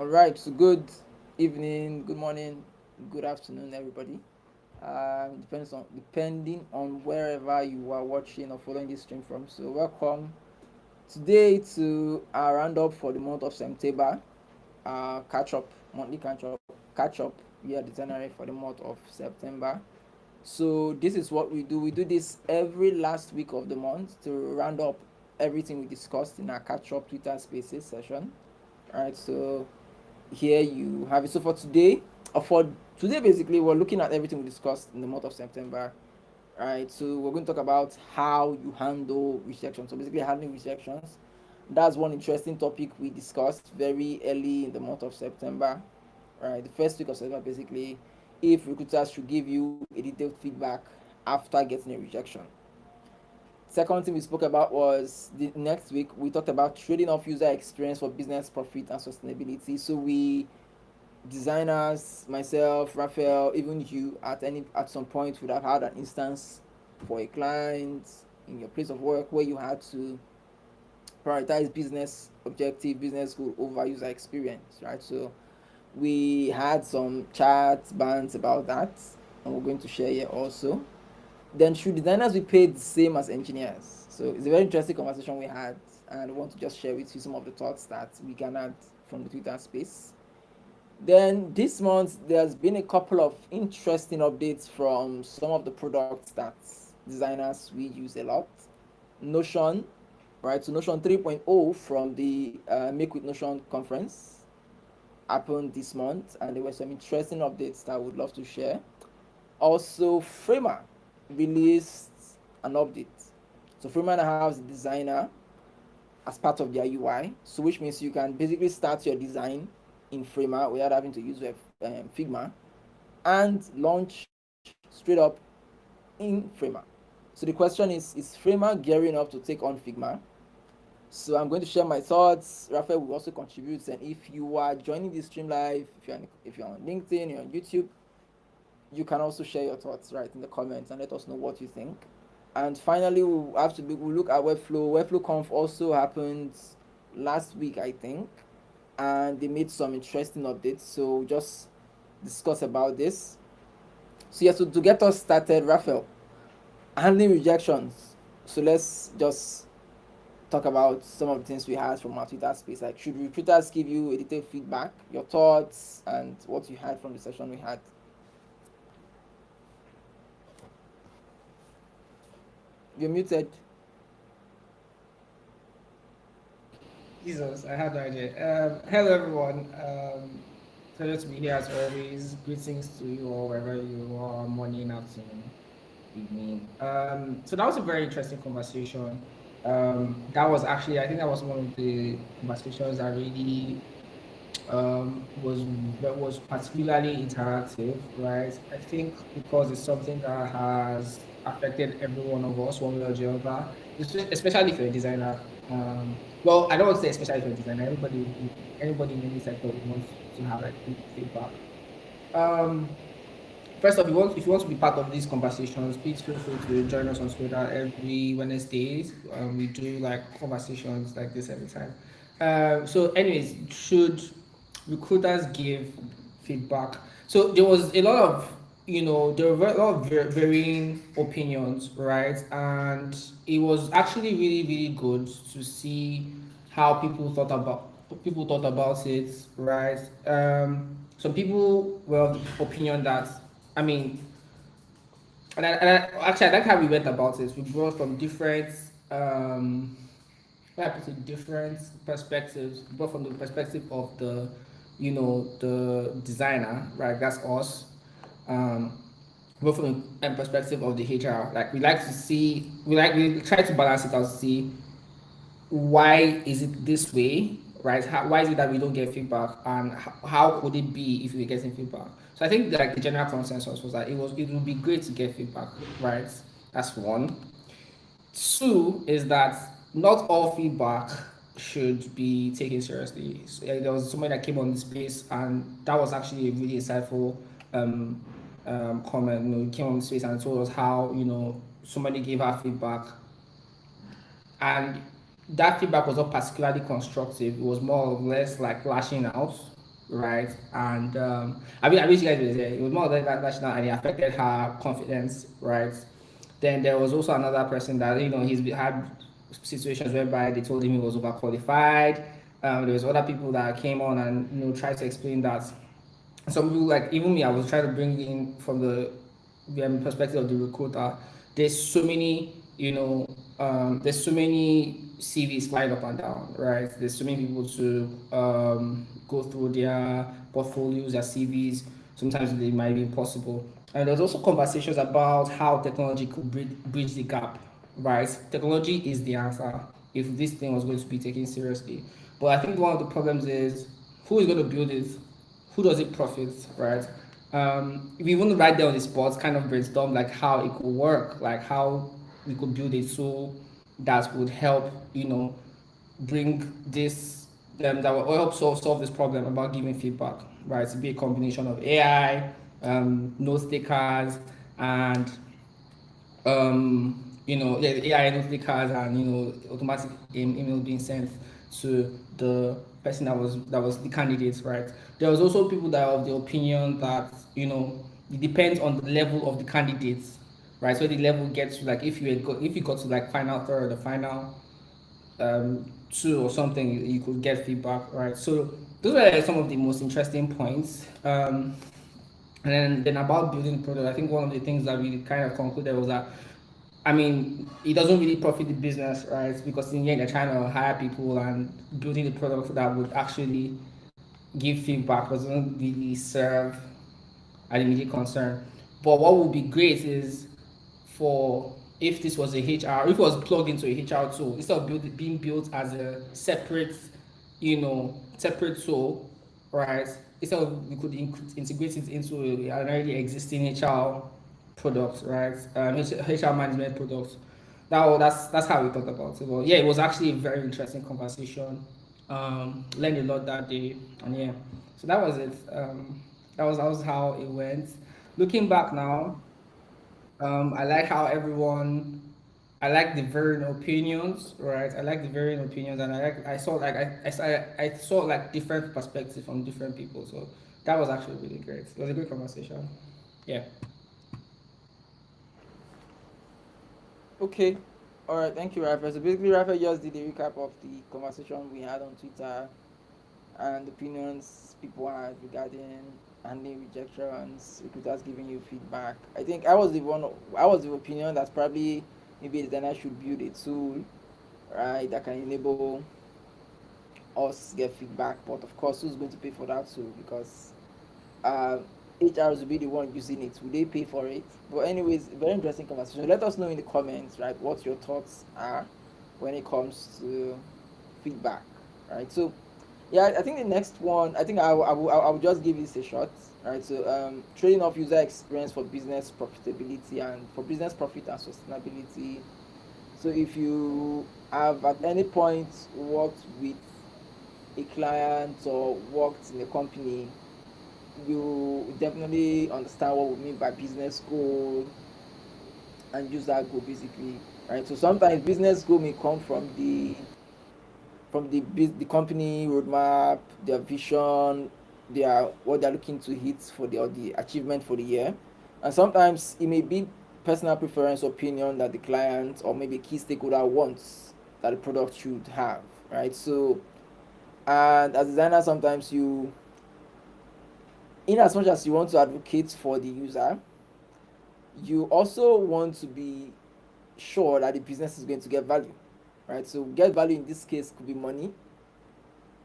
All right, so good evening, good morning, good afternoon, everybody. Depending on wherever you are watching or following this stream from. So welcome today to our roundup for the month of September. Catch up, monthly catch up. We are Designery for the month of September. So this is what we do. We do this every last week of the month to round up everything we discussed in our catch up Twitter Spaces session. All right, so here you have it. So for today basically, we're looking at everything we discussed in the month of September. Right, so we're going to talk about how you handle rejection. So basically, handling rejections. That's one interesting topic we discussed very early in the month of September. Right, the first week of September, basically, if recruiters should give you a detailed feedback after getting a rejection. Second thing we spoke about was the next week we talked about trading off user experience for business profit and sustainability. So we designers, myself, Raphael, even you at some point would have had an instance for a client in your place of work where you had to prioritize business objective, business goal over user experience, right? So we had some chats, bands about that, and we're going to share here also. Then should designers be paid the same as engineers? So it's a very interesting conversation we had, and I want to just share with you some of the thoughts that we garnered from the Twitter space. Then this month, there's been a couple of interesting updates from some of the products that designers we use a lot. Notion, right? So Notion 3.0 from the Make with Notion conference happened this month, and there were some interesting updates that I would love to share. Also, Framer released an update. So Framer now has a designer as part of their UI, so which means you can basically start your design in Framer without having to use Figma and launch straight up in Framer. So the question is Framer gearing up to take on Figma? So I'm going to share my thoughts. Raphael will also contribute, and if you are joining this stream live, if you're on LinkedIn, you're on YouTube, you can also share your thoughts right in the comments and let us know what you think. And finally, we'll look at Webflow. Webflow Conf also happened last week, I think, and they made some interesting updates. So just discuss about this. So yeah, so to get us started, Raphael, handling rejections. So let's just talk about some of the things we had from our Twitter space. Like, should recruiters give you a detailed feedback, your thoughts, and what you had from the session we had? You're muted. Jesus, I had no idea. Hello, everyone. Pleasure to be here as always. Greetings to you all, wherever you are, morning, afternoon, evening. So that was a very interesting conversation. That was actually, I think that was one of the conversations that really was particularly interactive, right? I think because it's something that has affected every one of us one way or the other, especially if you're a designer. Well, I don't want to say especially if you're a designer. Anybody in any sector wants to have like feedback. Um, First off, if you want to be part of these conversations, please feel free to join us on Twitter every Wednesdays. We do like conversations like this every time. So, anyways, should recruiters give feedback? So there was a lot of there were a lot of varying opinions, right? And it was actually really really good to see how people thought about it, right? Some people were of the opinion that, I mean, actually I like how we went about it. We brought from different different perspectives, both from the perspective of the designer, right? That's us. Um, both from the perspective of the HR. Like we try to balance it out to see why is it this way, right? Why is it that we don't get feedback, and how could it be if we're getting feedback? So I think like the general consensus was that it would be great to get feedback, right? That's one. Two is that not all feedback should be taken seriously. So, there was somebody that came on the space, and that was actually a really insightful um, comment. He came on the space and told us how somebody gave her feedback, and that feedback was not particularly constructive. It was more or less like lashing out, right? And I wish you guys were there. It was more than that national, and it affected her confidence, right? Then there was also another person that he's had situations whereby they told him he was overqualified. There was other people that came on and tried to explain that some people, like even me, I was trying to bring in from the perspective of the recruiter. There's so many, there's so many CVs flying up and down, right? There's so many people to go through their portfolios, their CVs. Sometimes they might be impossible. And there's also conversations about how technology could bridge the gap, right? Technology is the answer if this thing was going to be taken seriously. But I think one of the problems is who is going to build it, who does it profit, right? If you want to write down the spot, kind of brainstorm like how it could work, like how we could build a tool that would help, bring this that will help solve this problem about giving feedback, right? To be a combination of AI, note takers, and yeah, the AI note takers, and automatic email being sent to the person that was the candidate, right? There was also people that are of the opinion that it depends on the level of the candidates, right? So the level gets to, like, if you got to like final third or final two or something, you could get feedback, right? So those were some of the most interesting points. And then about building the product, I think one of the things that we kind of concluded was that, I mean, it doesn't really profit the business, right? Because in the end, they're trying to hire people, and building the product that would actually give feedback doesn't really serve an immediate concern. But what would be great is for, if this was a HR, if it was plugged into a HR tool, instead of being built as a separate, separate tool, right? Instead of, we could integrate it into an already existing HR product, right? HR management product. That's how we thought about it. But yeah, it was actually a very interesting conversation. Learned a lot that day, and yeah, so that was it. That was how it went. Looking back now, I like how everyone, I like the varying opinions, right? I like the varying opinions, and I saw like I saw like different perspectives from different people. So that was actually really great. It was a great conversation. Yeah. Okay. All right. Thank you, Rafa. So basically, Rafa just did a recap of the conversation we had on Twitter and opinions people had regarding handling rejections, recruiters giving you feedback. I think I was the opinion that probably maybe a designer should build a tool, right, that can enable us get feedback. But of course, who's going to pay for that tool? Because uh, HRs will be the one using it. Will they pay for it? But anyways, very interesting conversation. Let us know in the comments, right, what your thoughts are when it comes to feedback, right? So yeah, I think the next one, I think I will just give this a shot, right? So trading off user experience for business profitability and for business profit and sustainability. So if you have at any point worked with a client or worked in a company, you definitely understand what we mean by business goal and user goal basically, right? So sometimes business goal may come from the company roadmap, their vision, their what they're looking to hit for the or the achievement for the year, and sometimes it may be personal preference, opinion that the client or maybe key stakeholder wants that the product should have, right? So, and as a designer, sometimes in as much as you want to advocate for the user, you also want to be sure that the business is going to get value, right? So, get value in this case could be money,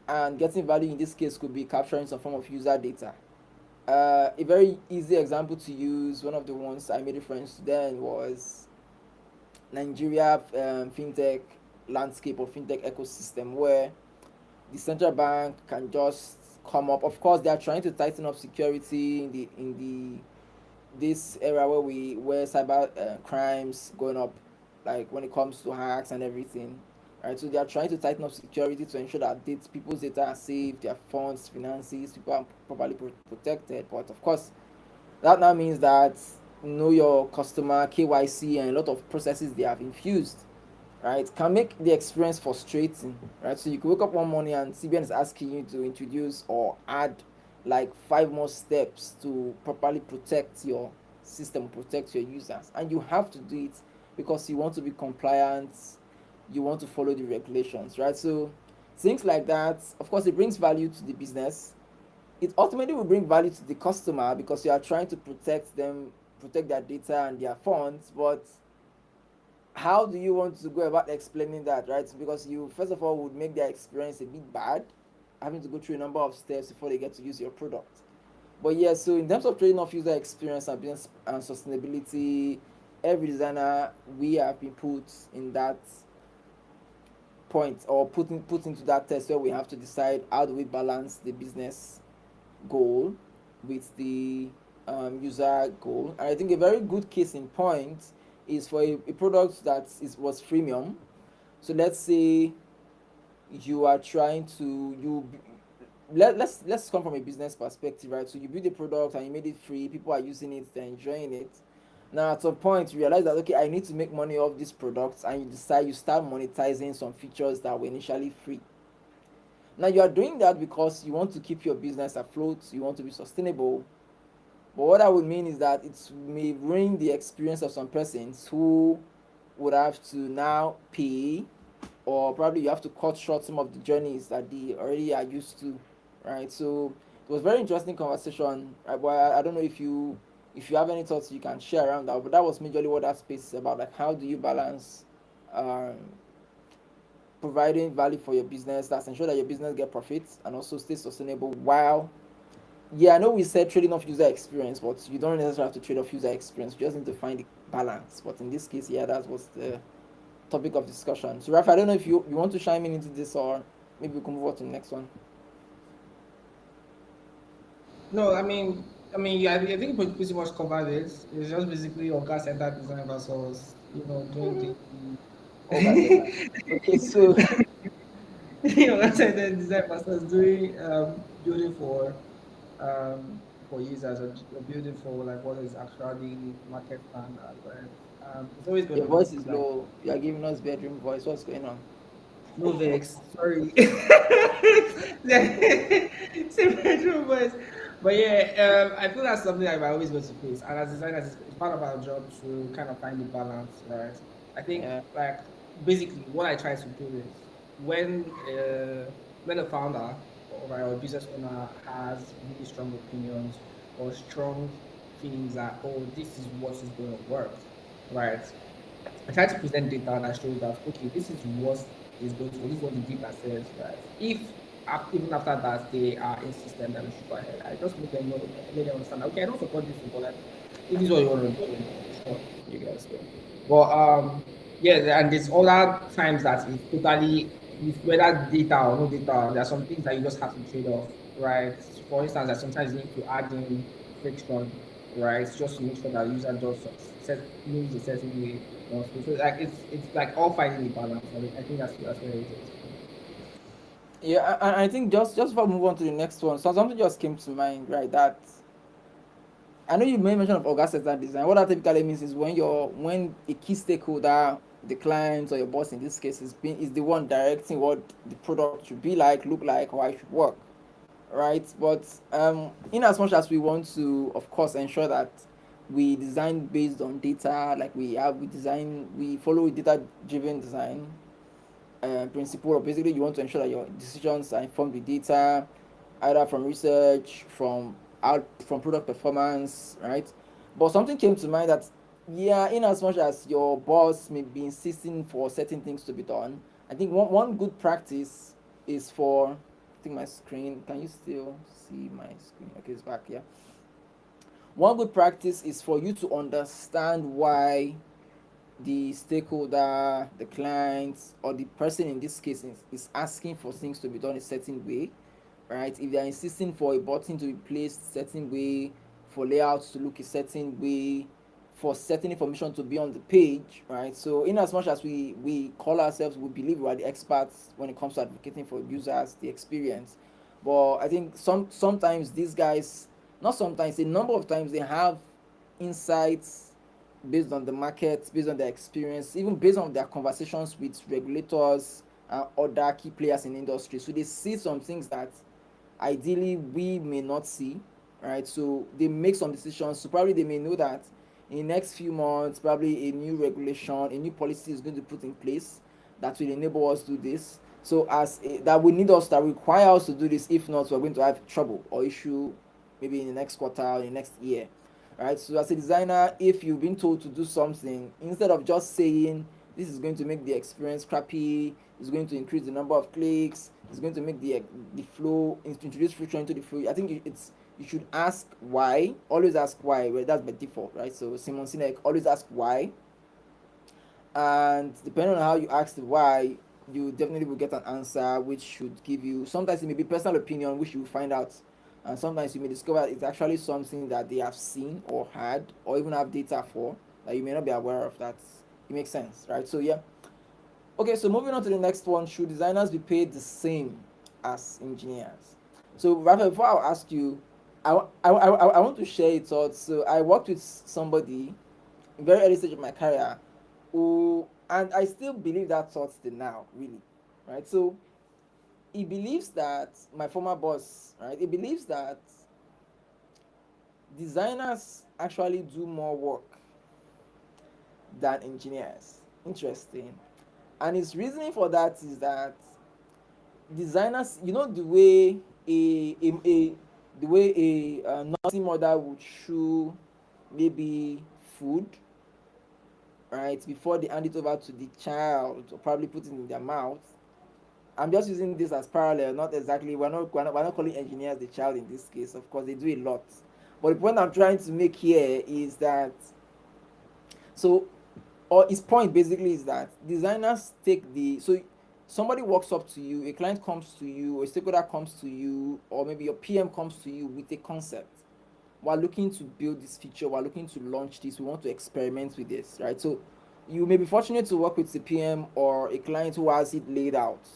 and getting value in this case could be capturing some form of user data. A very easy example to use, one of the ones I made reference to then was Nigeria fintech landscape or fintech ecosystem where the central bank can just come up. Of course, they are trying to tighten up security in the this era where cyber crimes going up, like when it comes to hacks and everything, right? So they are trying to tighten up security to ensure that people's data are safe, their funds, finances, people are properly protected. But of course, that now means that know your customer, KYC, and a lot of processes they have infused, right, can make the experience frustrating, right? So you could wake up one morning and CBN is asking you to introduce or add like 5 more steps to properly protect your system, protect your users, and you have to do it because you want to be compliant, you want to follow the regulations, right? So things like that, of course, it brings value to the business. It ultimately will bring value to the customer because you are trying to protect them, protect their data and their funds. But how do you want to go about explaining that, right? Because you first of all would make their experience a bit bad, having to go through a number of steps before they get to use your product. But yeah, so in terms of trading off user experience and business and sustainability, every designer, we have been put in that point, or put into that test where we have to decide how do we balance the business goal with the user goal. And I think a very good case in point is for a product that was freemium. So let's say you are trying to you let's come from a business perspective, right? So you build a product and you made it free, people are using it, they're enjoying it. Now at some point you realize that, okay, I need to make money off this product, and you decide you start monetizing some features that were initially free. Now you are doing that because you want to keep your business afloat, you want to be sustainable. But what that would mean is that it may ruin the experience of some persons who would have to now pay, or probably you have to cut short some of the journeys that they already are used to, right? So it was very interesting conversation. But I don't know if you have any thoughts you can share around that. But that was majorly what that space is about. Like, how do you balance um, providing value for your business that's ensure that your business get profits and also stay sustainable while, yeah, I know we said trading off user experience, but you don't necessarily have to trade off user experience. You just need to find the balance. But in this case, yeah, that was the topic of discussion. So Rafa, I don't know if you want to chime in into this, or maybe we can move on to the next one. No, yeah, I think we pretty much covered it. It's just basically Oga Center design versus, doing the Oh, guys, said that. Okay, so Oga Center design versus doing building for users, or building for like what is actually market standard. Right? It's always going your to voice be is like low. You are giving us bedroom voice. What's going on? no vex. Sorry. Same bedroom voice. But yeah, I feel that's something I always go to face. And as designers, it's part of our job to kind of find the balance, right? I think Yeah. like basically what I try to do is when a founder or a business owner has really strong opinions or strong feelings that, oh, this is what is going to work, right? I try to present data that shows that, okay, this is what is going to, this is what the data says, right? If even after that they are insistent that we should go ahead, I just make them know, make them understand. Okay, I don't support this, but like, if this is what you want to do, sure, you guys go. But yeah, and there's other times that it's totally with whether data or no data. There are some things that you just have to trade off, right? For instance, that sometimes you need to add in friction, right? Just to make sure that user does moves a certain way. So like it's like all finding the balance. I think that's where it is. Yeah, and I think just before we move on to the next one, so something just came to mind, right? That I know you made mention of August Center design. What that typically means is when a key stakeholder, the client or your boss in this case, is the one directing what the product should be like, look like, or how it should work, right? But in as much as we want to, of course, ensure that we design based on data, like we follow a data-driven design principle. Or basically, you want to ensure that your decisions are informed with data, either from research, from product performance, right? But something came to mind that, yeah, in as much as your boss may be insisting for certain things to be done, I think one good practice is for, I think my screen, can you still see my screen? Okay, it's back. Yeah. One good practice is for you to understand why the stakeholder, the client, or the person in this case is asking for things to be done a certain way, right? If they are insisting for a button to be placed a certain way, for layouts to look a certain way, for certain information to be on the page, right? So in as much as we call ourselves, we believe we are the experts when it comes to advocating for users, the experience. But I think sometimes these guys, not sometimes, a number of times they have insights based on the market, based on their experience, even based on their conversations with regulators and other key players in the industry. So they see some things that ideally we may not see, right? So they make some decisions. So probably they may know that in the next few months, probably a new regulation, a new policy is going to put in place that will enable us to do this. So that we need us, that require us to do this. If not, we're going to have trouble or issue maybe in the next quarter or in the next year, right? So as a designer, if you've been told to do something, instead of just saying this is going to make the experience crappy, it's going to increase the number of clicks, it's going to make the flow, introduce friction into the flow, I think you should ask why. Always ask why. Well, that's by default, right? So Simon Sinek, always ask why, and depending on how you ask the why, you definitely will get an answer which should give you, sometimes it may be personal opinion which you will find out, and sometimes you may discover it's actually something that they have seen or heard or even have data for that you may not be aware of. That it makes sense, right? So yeah. Okay, so moving on to the next one, should designers be paid the same as engineers? So Raphael, before I'll ask you, I want to share a thought. So I worked with somebody in very early stage of my career who, and I still believe that thought till now, really, right? So he believes that, my former boss, right? He believes that designers actually do more work than engineers. Interesting. And his reasoning for that is that designers, the way a the way a nursing mother would chew maybe food, right, before they hand it over to the child or probably put it in their mouth. I'm just using this as parallel, not exactly. We're not calling engineers the child in this case. Of course, they do a lot. But the point I'm trying to make here is that, so, or his point basically is that designers take the, so somebody walks up to you, a client comes to you, or a stakeholder comes to you, or maybe your PM comes to you with a concept. We're looking to build this feature, we're looking to launch this, we want to experiment with this, right? So you may be fortunate to work with CPM or a client who has it laid out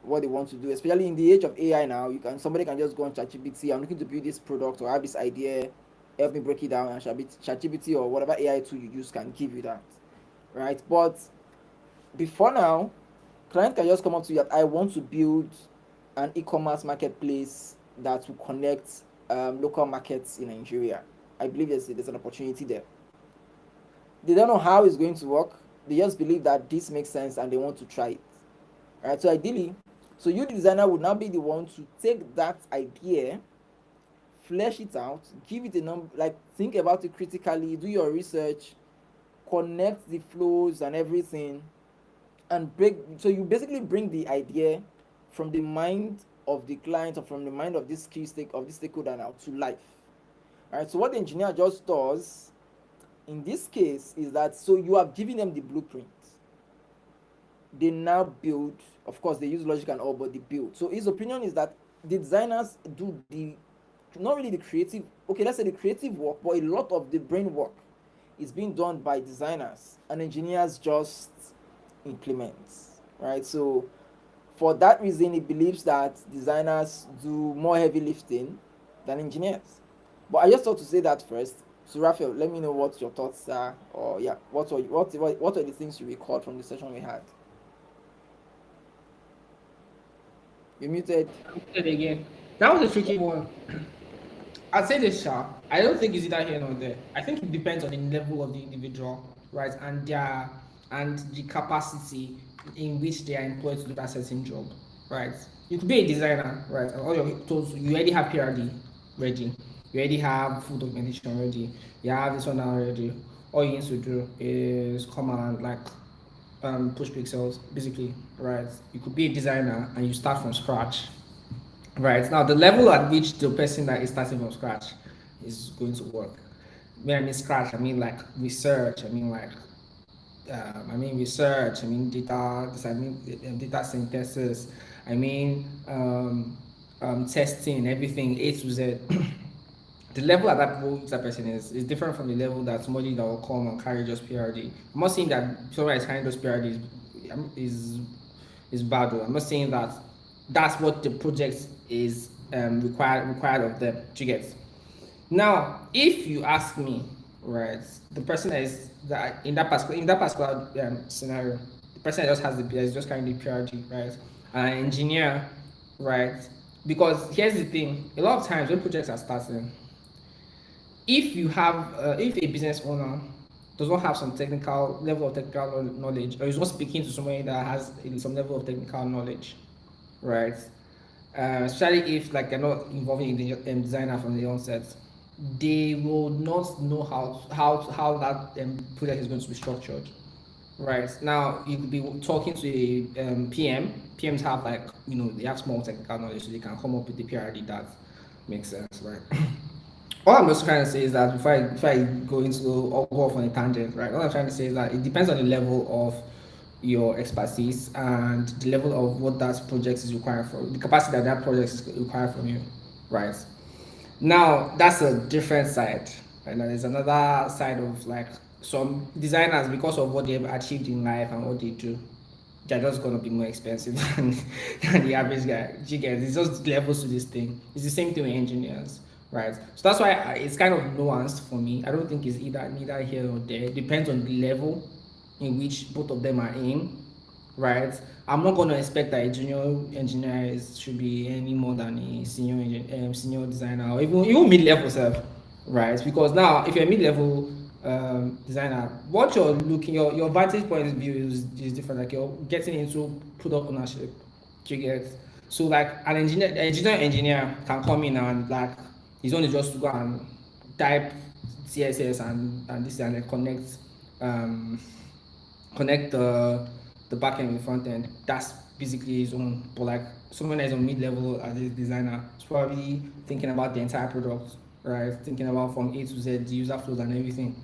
what they want to do, especially in the age of AI now. Somebody can just go on ChatGPT, I'm looking to build this product or have this idea, help me break it down, and ChatGPT or whatever AI tool you use can give you that, right? But before now, client can just come up to you that I want to build an e-commerce marketplace that will connect local markets in Nigeria. I believe there's an opportunity there. They don't know how it's going to work. They just believe that this makes sense and they want to try it. Right? So ideally, so you, the designer, would now be the one to take that idea, flesh it out, give it a number, like think about it critically, do your research, connect the flows and everything, and break. So you basically bring the idea from the mind of the client or from the mind of this stakeholder now to life. All right. So what the engineer just does in this case is that, so you have given them the blueprint. They now build. Of course, they use logic and all, but they build. So his opinion is that the designers do the, not really the creative. Okay, let's say the creative work, but a lot of the brain work is being done by designers, and engineers just implement, right? So for that reason, he believes that designers do more heavy lifting than engineers. But I just thought to say that first. So Raphael, let me know what your thoughts are, or yeah, what are the things you recalled from the session we had? You muted. Again, that was a tricky one. I'd say this, sharp. I don't think it's either here nor there. I think it depends on the level of the individual, right, and the capacity in which they are employed to do that certain job, right. You could be a designer, right, and all your tools, you already have PRD ready, you already have full documentation ready, you have this one now ready. All you need to do is come and like push pixels, basically, right. You could be a designer and you start from scratch. Right now, the level at which the person that is starting from scratch is going to work. When I mean scratch, I mean like research. I mean data. I mean data synthesis. I mean testing, everything A to Z. The level at that person is different from the level that somebody that will come and carry just PRD. I'm not saying that somebody is carrying just PRD is is bad. Though. I'm not saying that that's what the project is required of them to get. Now, if you ask me, right, the person that is that in that particular scenario, the person that just has the is just carrying the PRG, right, an engineer, right, Because here's the thing: a lot of times when projects are starting, if a business owner does not have some technical level of technical knowledge, or is not speaking to somebody that has some level of technical knowledge, right? Especially if like they're not involving the designer from the onset, they will not know how that project is going to be structured. Right now, you could be talking to a PM. PMs have like they have small technical knowledge, so they can come up with the PRD that makes sense, right? All I'm just trying to say is that before I go into or go off on a tangent, right? All I'm trying to say is that it depends on the level of your expertise and the level of what that project is required for the capacity that that project is required from you, right? Now that's a different side, and then there's another side of like some designers because of what they've achieved in life and what they do, they're just gonna be more expensive than the average guy. You get it's just levels to this thing. It's the same thing with engineers, right? So that's why it's kind of nuanced for me. I don't think it's either neither here or there. It depends on the level in which both of them are in, right? I'm not gonna expect that a junior engineer should be any more than a senior designer or even mid level self, right? Because now if you're a mid level designer, what you're looking your vantage point of view is different. Like you're getting into product ownership. Do you get? So like engineer can come in and like his own is just to go and type CSS and this and then um connect the back end with front end. That's basically his own. But like someone that is on mid level as a designer is probably thinking about the entire product, right? Thinking about from A to Z, the user flows and everything,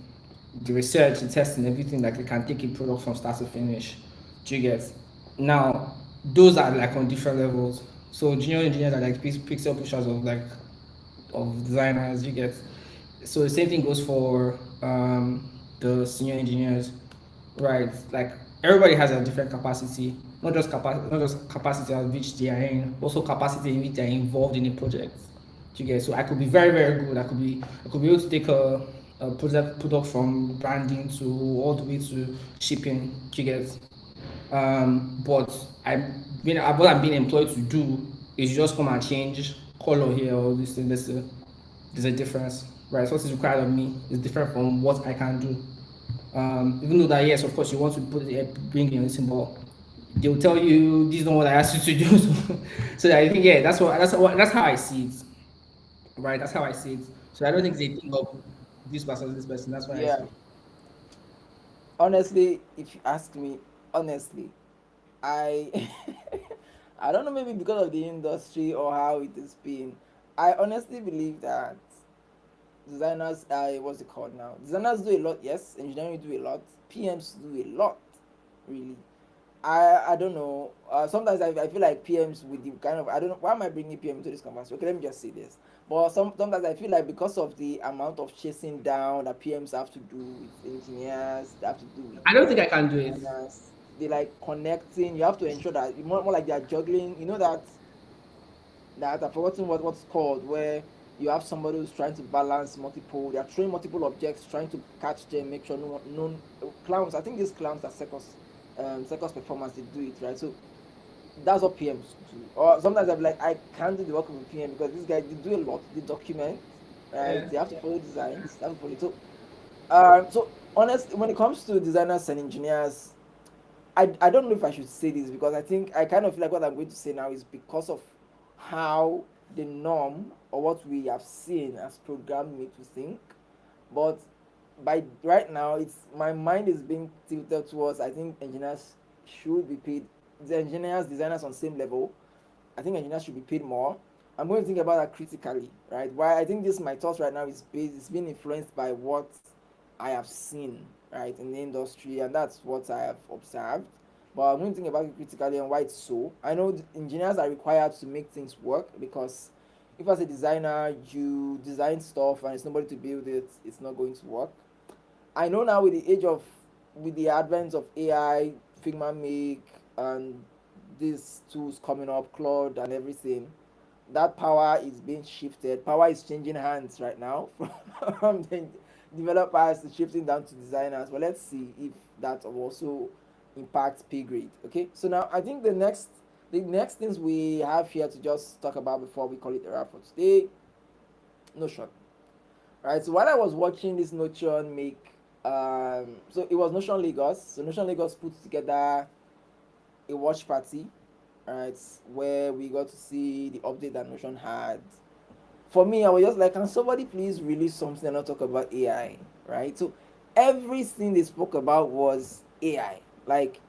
the research, the testing, everything. Like they can take a product from start to finish. Do you get? Now those are like on different levels. So junior engineers are like pixel pushers of designers. You get? So the same thing goes for the senior engineers, right? Like everybody has a different capacity, not just capacity at which they are in, also capacity in which they are involved in a project. Do you get? So I could be very very good. I could be able to take a product from branding to all the way to shipping. Do you get? But what I'm being employed to do is just come and change color here or this thing. There's a difference, right? So what is required of me is different from what I can do. Even though that yes, of course, you want to bring in a symbol, they'll tell you this is not what I asked you to do. So I think yeah, that's how I see it, right? That's how I see it. So I don't think they think of this person, this person. That's why I Yeah, see. honestly, if you ask me, honestly, I I don't know, maybe because of the industry or how it is been. I honestly believe that designers, what's it called now? Designers do a lot, yes. Engineering do a lot. PMs do a lot, really. I don't know. Sometimes I feel like PMs with the kind of, I don't know why am I bringing PM into this conversation. Okay, let me just say this. But sometimes I feel like because of the amount of chasing down that PMs have to do with engineers, they have to do with I don't think I can do it. designers. They like connecting. You have to ensure that more like they are juggling. You know that I've forgotten what's called, where you have somebody who's trying to balance multiple. They are throwing multiple objects, trying to catch them, make sure no clowns. I think these clowns are circus performance. They do it right. So that's what PMs do. Or sometimes I'm like, I can't do the work of a PM because these guys they do a lot. They document, right? Yeah. They have to follow designs. They have to follow it. So honestly, when it comes to designers and engineers, I don't know if I should say this because I think I kind of feel like what I'm going to say now is because of how the norm or what we have seen has programmed me to think. But by right now, it's my mind is being tilted towards I think engineers should be paid. The engineers, designers on same level. I think engineers should be paid more. I'm going to think about that critically, right? Why I think this my thoughts right now is based, it's being influenced by what I have seen, right, in the industry, and that's what I have observed. But I'm going to think about it critically and why it's so. I know engineers are required to make things work because if as a designer you design stuff and it's nobody to build it, it's not going to work. I know now with the advent of AI, Figma Make, and these tools coming up, Claude and everything, that power is being shifted. Power is changing hands right now from the developers to shifting down to designers. But let's see if that will also impacts pay grade. Okay, so now I think the next The next things we have here to just talk about before we call it a wrap for today, Notion. Right. So while I was watching this Notion make, so it was Notion Lagos. So Notion Lagos put together a watch party, right, where we got to see the update that Notion had. For me, I was just like, can somebody please release something and not talk about AI, right? So everything they spoke about was AI, like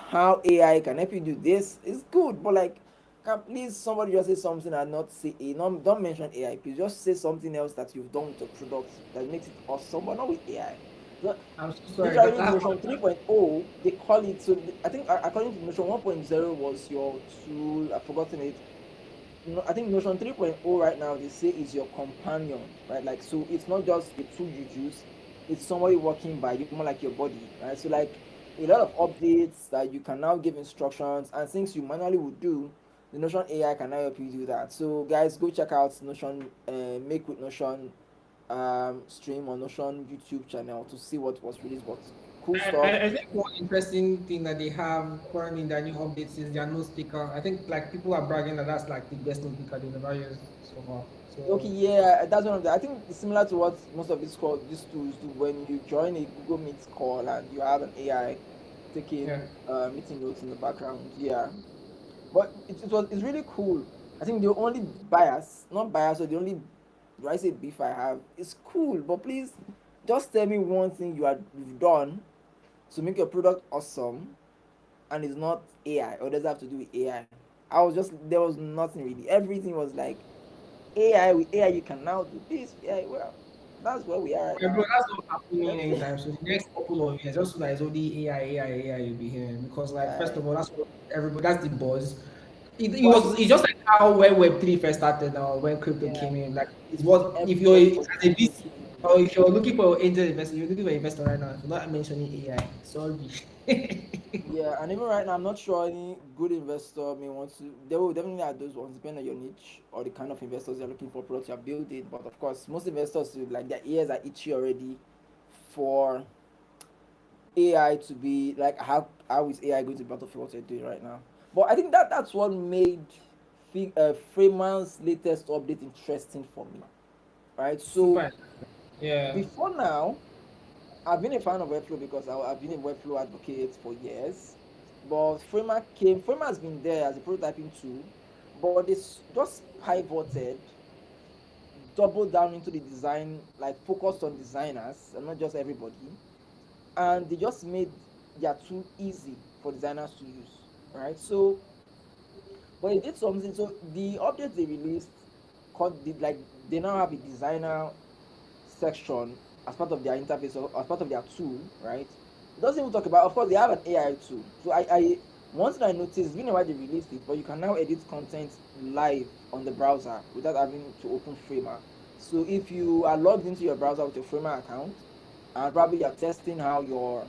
how AI can help you do this is good, but like, can please somebody just say something and not say a don't mention AI, please just say something else that you've done with your product that makes it awesome, but not with AI. So I'm so sorry. literally That's Notion 3.0 they call it. So I think according to Notion 1.0 was your tool. I've forgotten it. No, I think Notion 3.0 right now they say is your companion, right? Like, so it's not just a tool you use, it's somebody working by you, more like your body, right? So like a lot of updates that you can now give instructions and things you manually would do, the Notion AI can now help you do that. So guys, go check out Notion, Make with Notion stream on Notion YouTube channel to see what was released. But cool stuff. I think one interesting thing that they have currently in their new updates is their note sticker. I think like people are bragging that that's like the best note sticker they've ever used so far. Okay, So yeah, that's one of the. I think it's similar to what most of these tools do when you join a Google Meet call and you have an AI yeah, taking meeting notes in the background. Yeah, but it's really cool. I think the only bias, not bias, or the only, do I say beef I have is cool. But please, just tell me one thing you've done to make your product awesome, and it's not AI or does it have to do with AI. I was just there was nothing really. Everything was like AI. With AI you can now do this. Yeah, well, that's where we are right yeah, bro, now. that's not happening Let's see. anytime. So the next couple of years, just so that it's only AI you'll be hearing. Because like first Right. of all, that's what everybody that's the buzz. But I think It's just like how when Web3 first started now, when crypto yeah, came in. Like it's what if you're everybody was as a VC looking into or it. if you're looking for angel investor, you're looking for investor right now. If you're not mentioning AI, sorry. Yeah, and even right now, I'm not sure any good investor may want to. They will definitely have those ones, depending on your niche or the kind of investors you're looking for, products you're building. But of course, most investors like their ears are itchy already for AI to be like how is AI going to battle for what you're doing right now? But I think that's what made Freeman's latest update interesting for me, right? So Super. Yeah. before now, I've been a fan of Webflow because I've been a Webflow advocate for years. But Framer has been there as a prototyping tool, but they just pivoted, doubled down into the design, like focused on designers and not just everybody. And they just made their tool easy for designers to use, right? So, but they did something. So the updates they released, called did like they now have a designer section as part of their interface or as part of their tool, right? It doesn't even talk about. Of course, they have an AI tool. So I one thing I noticed, it's been a while they released it, but you can now edit content live on the browser without having to open Framer. So if you are logged into your browser with your Framer account, and probably you're testing how your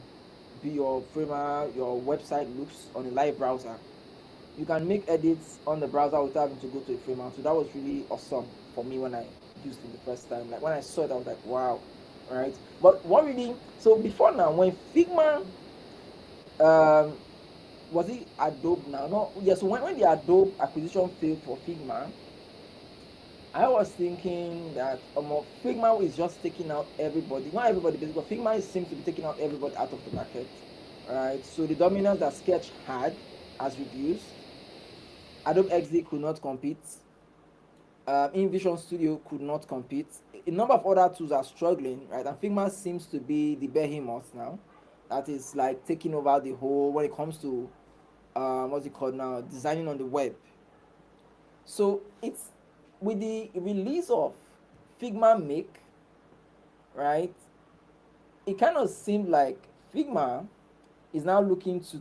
Framer your website looks on a live browser, you can make edits on the browser without having to go to a Framer. So that was really awesome for me when I used it the first time. Like when I saw it, I was like, wow, right? But what really so before now, when Figma um was it Adobe now? No, yeah. So when the Adobe acquisition failed for Figma, I was thinking that Figma is just taking out everybody. Not everybody, but Figma seems to be taking out everybody out of the market, right? So the dominance that Sketch had has reduced. Adobe XD could not compete. InVision Studio could not compete. A number of other tools are struggling, right? And Figma seems to be the behemoth now. That is like taking over the whole when it comes to what's it called now, designing on the web. So it's with the release of Figma Make, right? It kind of seemed like Figma is now looking to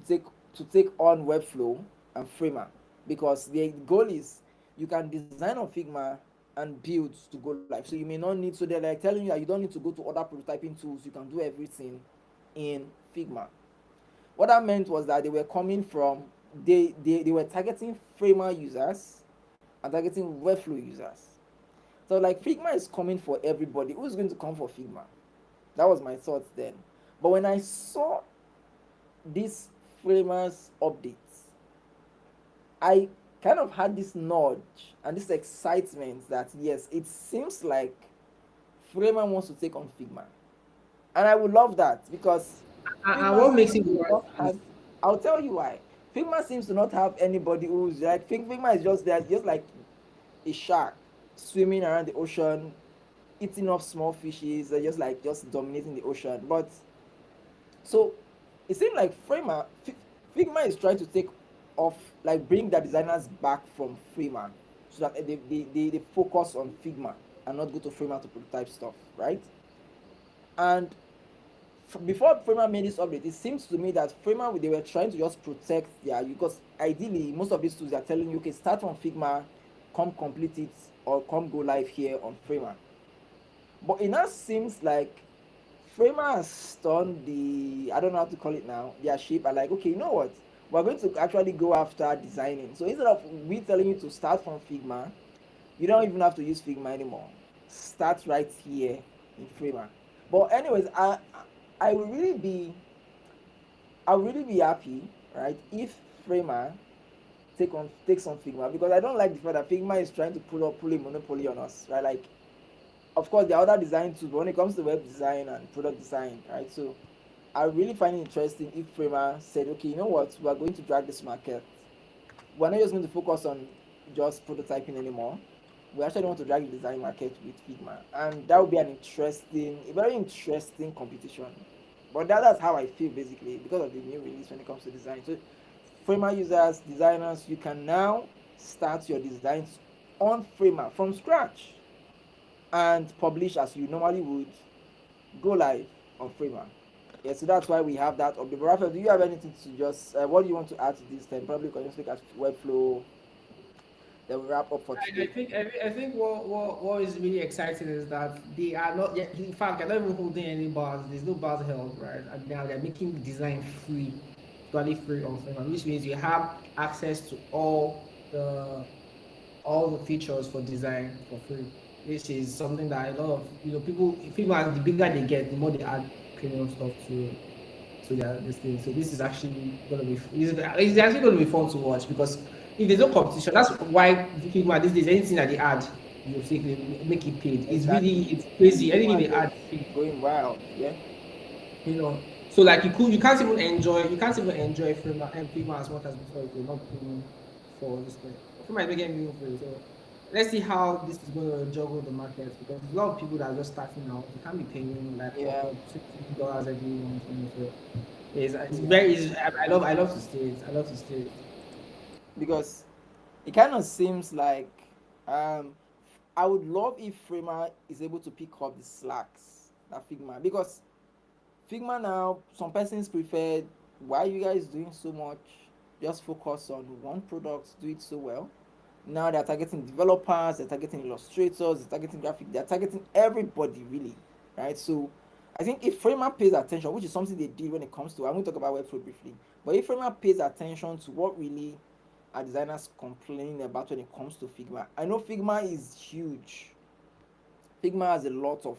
take on Webflow and Framer because the goal is you can design on Figma and build to go live. So you may not need, so they're like telling you that you don't need to go to other prototyping tools. You can do everything in Figma. What that meant was that they were coming from they were targeting Framer users and targeting Webflow users. So like Figma is coming for everybody. Who's going to come for Figma? That was my thoughts then. But when I saw this Framers updates, I kind of had this nudge and this excitement that yes, it seems like Framer wants to take on Figma, and I would love that because And Figma what makes seems it to worse not is have. I'll tell you why. Figma seems to not have anybody who's like. Figma is just there, just like a shark swimming around the ocean, eating up small fishes, just like just dominating the ocean. But so it seems like Figma is trying to take off, like bring the designers back from Figma so that they focus on Figma and not go to Figma to prototype stuff, right? And before Figma made this update, it seems to me that Figma they were trying to just protect their, because ideally most of these tools are telling you, okay, start from Figma, come complete it, or come go live here on Figma. But it now seems like Framer has turned the, I don't know how to call it now, their shape are like, okay, you know what? We're going to actually go after designing. So instead of we telling you to start from Figma, you don't even have to use Figma anymore. Start right here in Framer. But anyways, I will really be I will really be happy, right, if Framer takes on Figma, because I don't like the fact that Figma is trying to pull a monopoly on us, right? Like, of course there are other design tools, but when it comes to web design and product design, right? So I really find it interesting if Framer said, okay, you know what, we are going to drag this market. We're not just going to focus on just prototyping anymore. We actually want to drag the design market with Figma, and that would be a very interesting competition. But that's how I feel basically because of the new release when it comes to design. So, Framer users, designers, you can now start your designs on Framer from scratch and publish as you normally would, go live on Framer. Yeah, so that's why we have that update. But Raphael, do you have anything to just, what do you want to add to this time? Probably we can just look at Webflow, then we wrap up for I today. think I think what is really exciting is that they are not yet, in fact, they're not even holding any bars. There's no bars held, right? And now they're making design free, totally free on Figma, which means you have access to all the features for design for free, which is something that a lot of people, Figma, the bigger they get, the more they add premium stuff to their this thing. So this is actually gonna be it's actually gonna be fun to watch because if there's no competition, that's why Figma these days anything that they add, you think they make it paid. Exactly. It's crazy. Anything Figma they is add, just going wild. Yeah. you know. So like you can't even enjoy Figma as much as before if you're not paying for this thing. Figma is making it free. So let's see how this is going to juggle the market because a lot of people that are just starting out, they can't be paying like Yeah. upward $60 every month. So it's Yeah. very it's, I love to stay it. I love to stay it. Because it kind of seems like, um, I would love if Framer is able to pick up the slacks that Figma, because Figma now, some persons prefer, why are you guys doing so much? Just focus on one product, do it so well. Now they're targeting developers, they're targeting illustrators, they're targeting graphic, they're targeting everybody really, right? So I think if Framer pays attention, which is something they did when it comes to, I'm going to talk about Webflow briefly, but if Framer pays attention to what really are designers complaining about when it comes to Figma, I know Figma is huge. Figma has a lot of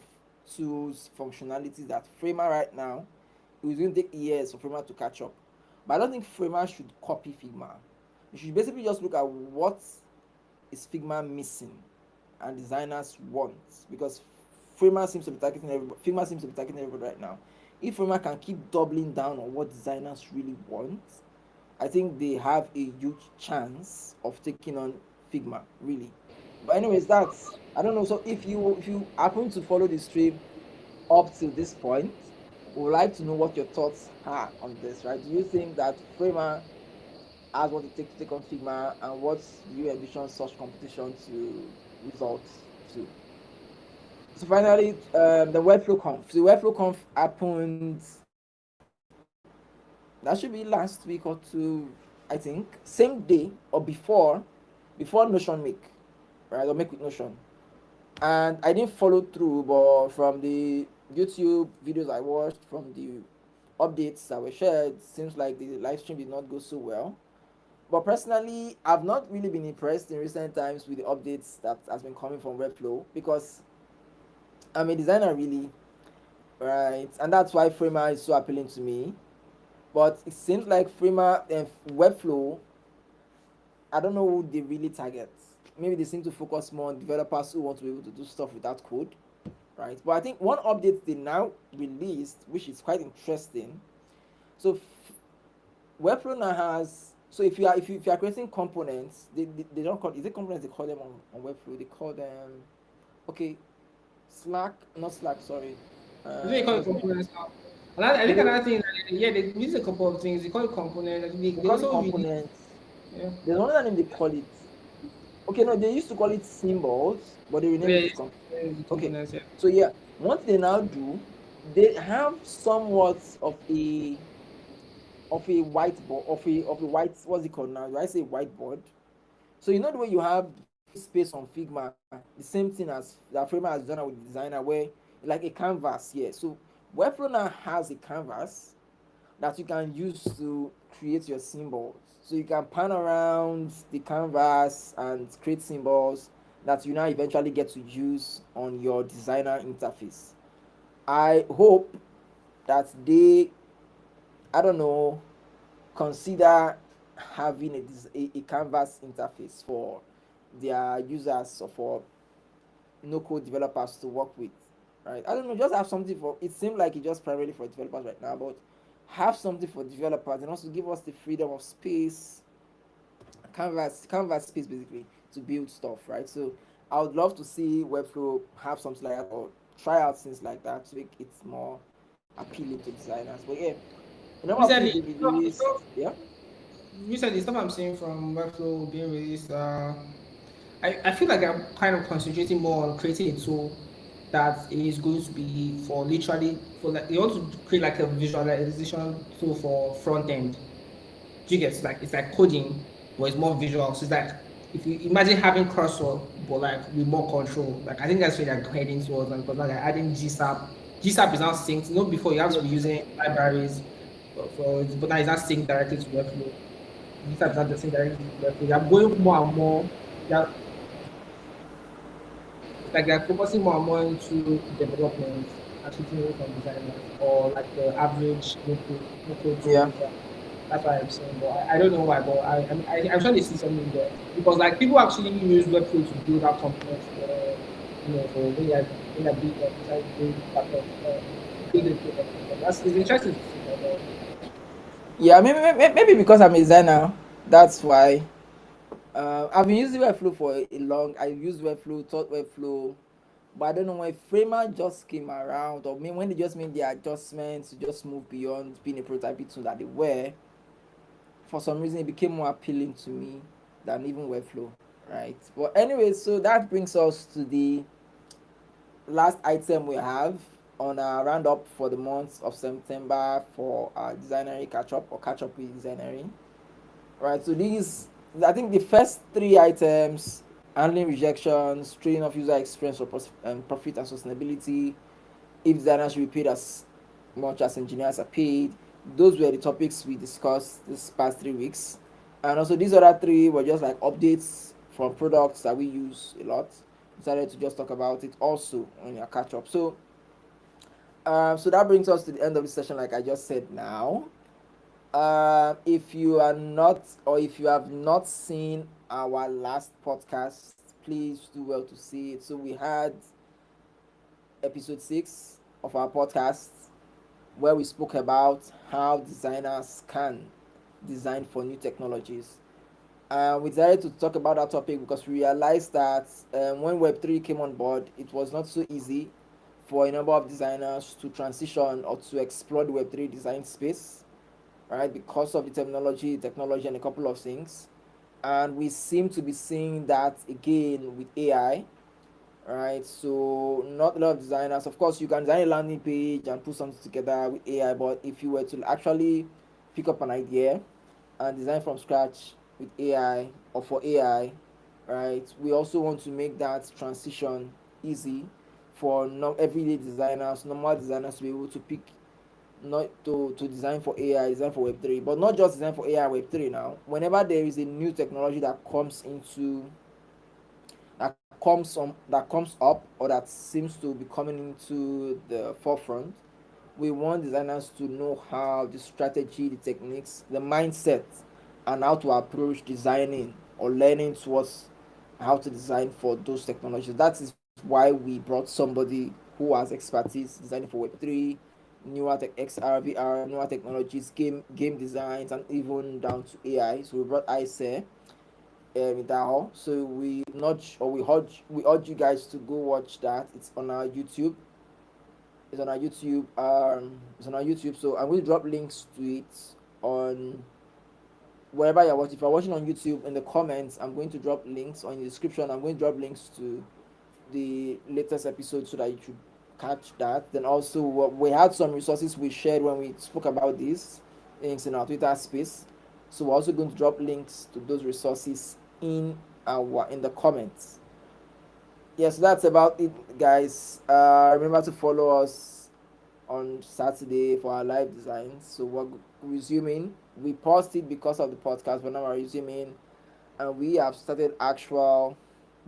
tools, functionalities that Framer right now, it was going to take years for Framer to catch up. But I don't think Framer should copy Figma. You should basically just look at what is Figma missing and designers want, because Figma seems to be targeting everybody right now. If Figma can keep doubling down on what designers really want, I think they have a huge chance of taking on Figma, really. But anyways, that's, I don't know. So if you happen to follow the stream up to this point, we would like to know what your thoughts are on this, right? Do you think that Framer has what it takes to take on Figma, and what do you envision such competition to result to? So finally, the Webflow Conf. The Webflow Conf happened, that should be last week or two, I think. Same day or before Notion Make, right? Or Make with Notion. And I didn't follow through, but from the YouTube videos I watched, from the updates that were shared, seems like the live stream did not go so well. But personally, I've not really been impressed in recent times with the updates that has been coming from Webflow, because I'm a designer really, right? And that's why Framer is so appealing to me. But it seems like Framer and Webflow I don't know who they really target. Maybe they seem to focus more on developers who want to be able to do stuff without code, right? But I think one update they now released, which is quite interesting. So Webflow now has, so if you are creating components, they don't call, is it components they call them on Webflow? They call them, okay, Slack, not Slack, sorry. That's what you call it What's it? components now. And I Okay, think another thing, yeah, they use a couple of things. They call it component. they They call it also release, components. yeah, There's another name they call it. Okay, no, they used to call it symbols, but they oh, renamed yeah, it to it's, components. the Okay, components, yeah. so yeah, what they now do, they have somewhat of a whiteboard, of a white, what's it called now? Do I say whiteboard? So you know the way you have free space on Figma, the same thing as that Figma has done with the Designer, where like a canvas here. So Webflow now has a canvas that you can use to create your symbols. So you can pan around the canvas and create symbols that you now eventually get to use on your designer interface. I hope that they, I don't know, consider having a canvas interface for their users or for no code developers to work with, right? I don't know, just have something for, it seems like it's just primarily for developers right now, but have something for developers and also give us the freedom of space, canvas space basically, to build stuff, right? So I would love to see Webflow have something like that, or try out things like that to make it more appealing to designers. But yeah, a number of things Recently, they released. Yeah. recently, stuff I'm seeing from Webflow being released, I feel like I'm kind of concentrating more on creating a tool that is going to be for literally for like you want to create like a visualization tool for front end. Do you get like it's like coding, but it's more visual. So it's like if you imagine having cursor, but like with more control. Like I think that's where they're heading towards, and because now they're adding GSAP. GSAP is now synced. You know, before you have to Yes. be using libraries but now it's not synced directly to Webflow. GSAP is not the sync directly to Webflow. They're going more and more. They're, it's like they're focusing more and more into development and switching away from designers or like the average no code team Yeah. user. That's what I'm saying. But I don't know why, but I'm sure they see something there because like people actually use Webflow to build out components for for when they're big trying to build backup, build a product. That's it's interesting to see that. Yeah, maybe because I'm a designer, that's why. I've been using Webflow for a long. I used Webflow, taught Webflow, but I don't know when Framer just came around, or when they just made the adjustments to just move beyond being a prototype tool that they were. For some reason, it became more appealing to me than even Webflow, right? But anyway, so that brings us to the last item we have on our roundup for the month of September for our Designery catch up, or catch up with Designery. Right, so these, I think the first three items: handling rejections, training of user experience for profit and sustainability, if designers should be paid as much as engineers are paid. Those were the topics we discussed this past 3 weeks. And also these other three were just like updates from products that we use a lot. Decided to just talk about it also on your catch up. So that brings us to the end of the session, like I just said now. If you are not, or if you have not seen our last podcast, please do well to see it. So we had episode 6 of our podcast where we spoke about how designers can design for new technologies. We decided to talk about that topic because we realized that when Web3 came on board, it was not so easy for a number of designers to transition or to explore the Web3 design space, right? Because of the technology, and a couple of things. And we seem to be seeing that again with AI, right? So not a lot of designers. Of course, you can design a landing page and put something together with AI, but if you were to actually pick up an idea and design from scratch with AI or for AI, right? We also want to make that transition easy for not everyday designers, normal designers to be able to pick, not to design for AI, design for Web3, but not just design for AI Web3 now. Whenever there is a new technology that comes up, or that seems to be coming into the forefront, we want designers to know how the strategy, the techniques, the mindset, and how to approach designing or learning towards how to design for those technologies. That is why we brought somebody who has expertise designing for Web3, newer tech, XR, VR, newer technologies, game designs, and even down to AI. So we brought Ice in that hall. So we nudge or we urge you guys to go watch that. It's on our YouTube. It's on our YouTube. It's on our YouTube. So I'm going to drop links to it on wherever you're watching. If you're watching on YouTube, in the comments, I'm going to drop links, or in the description, I'm going to drop links to the latest episode so that you should catch that. Then also, we had some resources we shared when we spoke about these things in our Twitter space. So we're also going to drop links to those resources in the comments. Yes, that's about it, guys. Remember to follow us on Saturday for our live designs. So we're resuming. We paused it because of the podcast, but now we're resuming, and we have started actual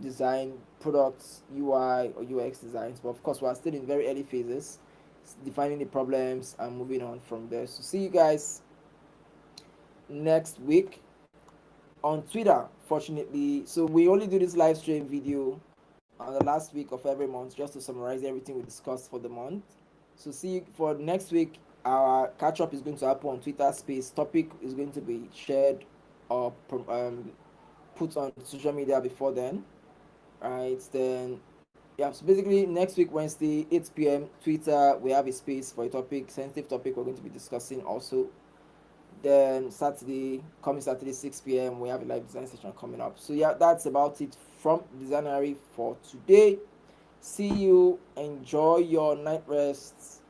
design products, UI or UX designs. But of course, we're still in very early phases, defining the problems and moving on from there. So see you guys next week on Twitter. Fortunately, so we only do this live stream video on the last week of every month just to summarize everything we discussed for the month. So see you for next week. Our catch up is going to happen on Twitter Space. Topic is going to be shared or put on social media before then. Right then, yeah. So basically, next week Wednesday 8 p.m. Twitter we have a space for a topic, sensitive topic we're going to be discussing also. Then coming Saturday 6 p.m. we have a live design session coming up. So yeah, that's about it from Designery for today. See you. Enjoy your night rest.